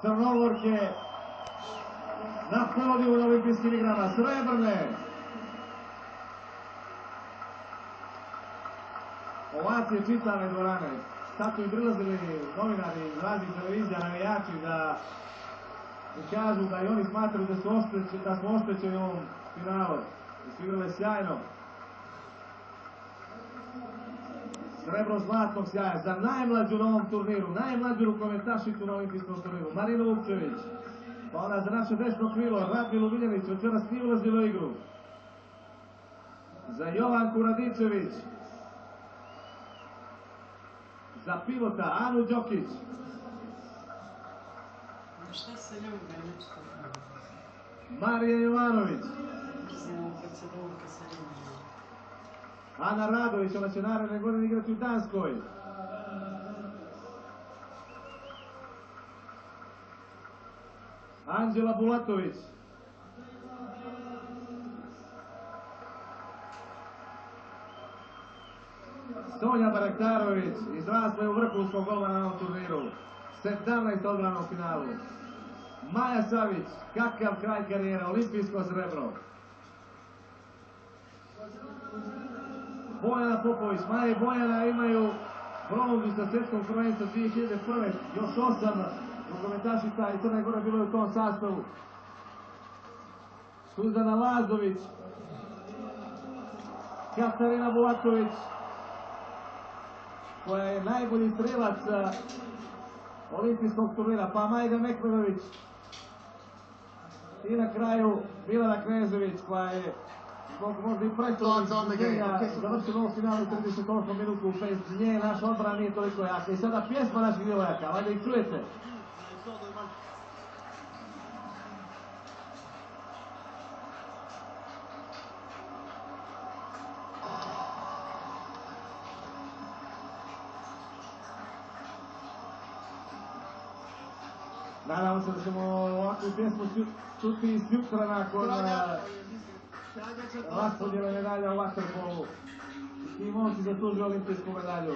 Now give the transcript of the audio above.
Crnogorke na podiju na olimpijskim igrama srebrne. Ovacije čitave dvorane. Sad su i prilazili novinari iz raznih televizija, navijači da kažu da i oni smatraju da smo oštećeni u ovom finalu. Da su igrali sjajno. Srebro zlatnog sjaja za najmlađu na ovom turniru, najmlađu rukometašicu na olimpijskom turniru, Marinu Vukčević. Pa onda za naše desno krilo, Radmilu Miljanić, večeras nije ulazilo u igru. Za Jovanku Radičević. Za pivota Anu Đokić. Šta se ljubi, nešto? Marija Jovanović. Ana Radović, ona će naredne godine igrati u Danskoj. Anđela Bulatović. Sonja Baraktarović, izrasla je u vrhunskog golmana na ovom turniru. 17 odbrana u finalu. Maja Savić, kakav kraj karijera, olimpijsko srebro. Bojana Popović, Maja i Bojana imaju bronzu sa svjetskog prvenstva 2001. Još 8 rukometašica iz Crne Gore bilo je u tom sastavu. Suzana Lazović, Katarina Bulatović, koja je najbolji strelac olimpijskog turnira, pa Majda Mekmedović i na kraju Milana Knežević, koja je možda i prethodnih izgledanja završila ovom finalu 38 minutu bez nje, naša odbrana nije toliko jaka. I sada pjesma naših djevojaka, valjda ih čujete. Nadamo se da ćemo ovakvu pjesmu čuti iz jutra nakon raspodjele medalja u vaterpolu. I momci zaslužuju olimpijsku medalju.